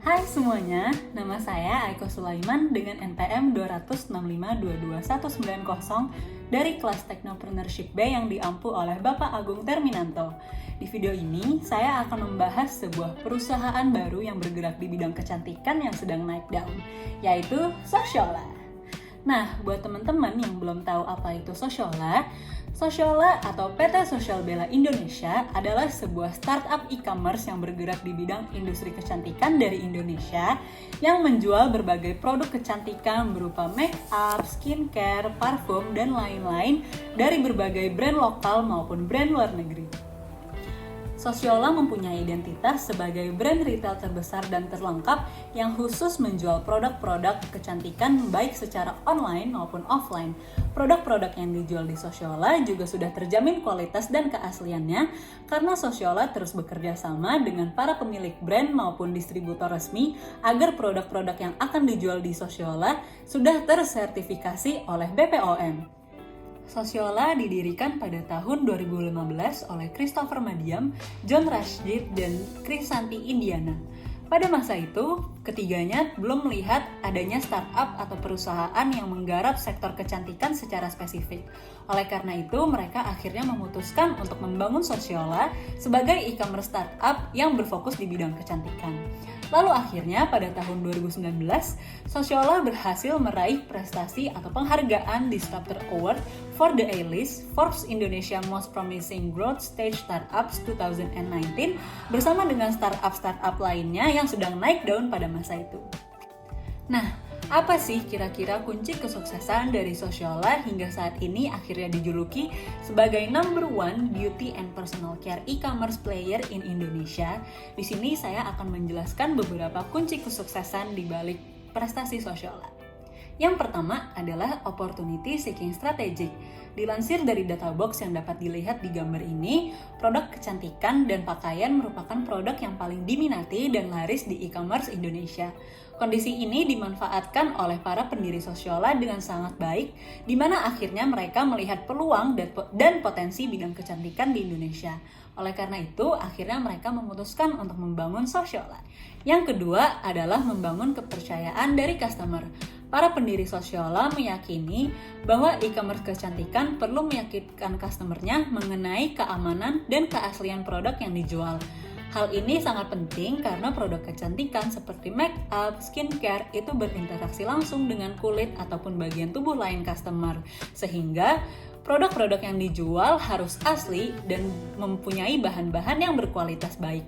Hai semuanya, nama saya Aiko Sulaiman dengan NPM 265229190 dari kelas Technopreneurship B yang diampu oleh Bapak Agung Terminanto. Di video ini, saya akan membahas sebuah perusahaan baru yang bergerak di bidang kecantikan yang sedang naik daun, yaitu Sociola. Nah, buat teman-teman yang belum tahu apa itu Sociola, Sociola atau PT Social Bella Indonesia adalah sebuah startup e-commerce yang bergerak di bidang industri kecantikan dari Indonesia yang menjual berbagai produk kecantikan berupa make up, skincare, parfum, dan lain-lain dari berbagai brand lokal maupun brand luar negeri. Sociola mempunyai identitas sebagai brand retail terbesar dan terlengkap yang khusus menjual produk-produk kecantikan baik secara online maupun offline. Produk-produk yang dijual di Sociola juga sudah terjamin kualitas dan keasliannya karena Sociola terus bekerja sama dengan para pemilik brand maupun distributor resmi agar produk-produk yang akan dijual di Sociola sudah tersertifikasi oleh BPOM. Sociola didirikan pada tahun 2015 oleh Christopher Madiam, John Rashid, dan Krisanti Indiana. Pada masa itu, ketiganya belum melihat adanya startup atau perusahaan yang menggarap sektor kecantikan secara spesifik. Oleh karena itu, mereka akhirnya memutuskan untuk membangun Sociola sebagai e-commerce startup yang berfokus di bidang kecantikan. Lalu akhirnya pada tahun 2019, Sociola berhasil meraih prestasi atau penghargaan Disruptor Award for the A-List Forbes Indonesia Most Promising Growth Stage Startups 2019 bersama dengan startup-startup lainnya yang sedang naik daun pada masa itu. Nah, apa sih kira-kira kunci kesuksesan dari Sociola hingga saat ini akhirnya dijuluki sebagai number one beauty and personal care e-commerce player in Indonesia? Di sini saya akan menjelaskan beberapa kunci kesuksesan di balik prestasi Sociola. Yang pertama adalah opportunity seeking strategic. Dilansir dari data box yang dapat dilihat di gambar ini, produk kecantikan dan pakaian merupakan produk yang paling diminati dan laris di e-commerce Indonesia. Kondisi ini dimanfaatkan oleh para pendiri Sociola dengan sangat baik, di mana akhirnya mereka melihat peluang dan potensi bidang kecantikan di Indonesia. Oleh karena itu, akhirnya mereka memutuskan untuk membangun Sociola. Yang kedua adalah membangun kepercayaan dari customer. Para pendiri Sociola meyakini bahwa e-commerce kecantikan perlu meyakinkan customernya mengenai keamanan dan keaslian produk yang dijual. Hal ini sangat penting karena produk kecantikan seperti make up, skincare itu berinteraksi langsung dengan kulit ataupun bagian tubuh lain customer. Sehingga produk-produk yang dijual harus asli dan mempunyai bahan-bahan yang berkualitas baik.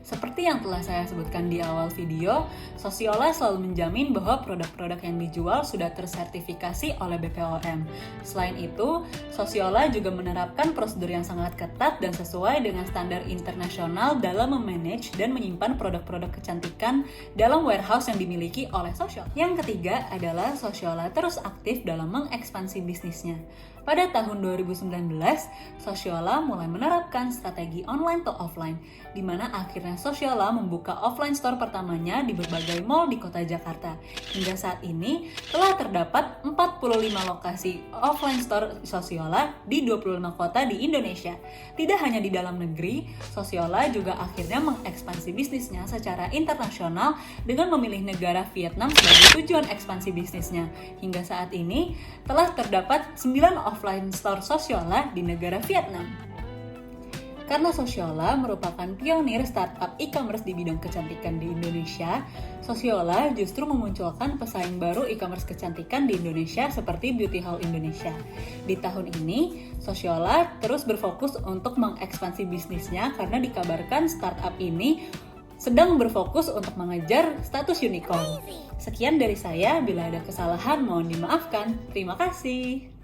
Seperti yang telah saya sebutkan di awal video, Sociola selalu menjamin bahwa produk-produk yang dijual sudah tersertifikasi oleh BPOM. Selain itu, Sociola juga menerapkan prosedur yang sangat ketat dan sesuai dengan standar internasional dalam memanage dan menyimpan produk-produk kecantikan dalam warehouse yang dimiliki oleh Sociola. Yang ketiga adalah Sociola terus aktif dalam mengekspansi bisnisnya. Pada tahun 2019, Sociola mulai menerapkan strategi online to offline, di mana akhirnya Sociola membuka offline store pertamanya di berbagai mall di kota Jakarta. Hingga saat ini, telah terdapat 45 lokasi offline store Sociola di 25 kota di Indonesia. Tidak hanya di dalam negeri, Sociola juga akhirnya mengekspansi bisnisnya secara internasional dengan memilih negara Vietnam sebagai tujuan ekspansi bisnisnya. Hingga saat ini, telah terdapat 9 offline store Sociola di negara Vietnam. Karena Sociola merupakan pionir startup e-commerce di bidang kecantikan di Indonesia, Sociola justru memunculkan pesaing baru e-commerce kecantikan di Indonesia seperti Beauty Hall Indonesia. Di tahun ini, Sociola terus berfokus untuk mengekspansi bisnisnya karena dikabarkan startup ini sedang berfokus untuk mengejar status unicorn. Sekian dari saya, bila ada kesalahan mohon dimaafkan. Terima kasih.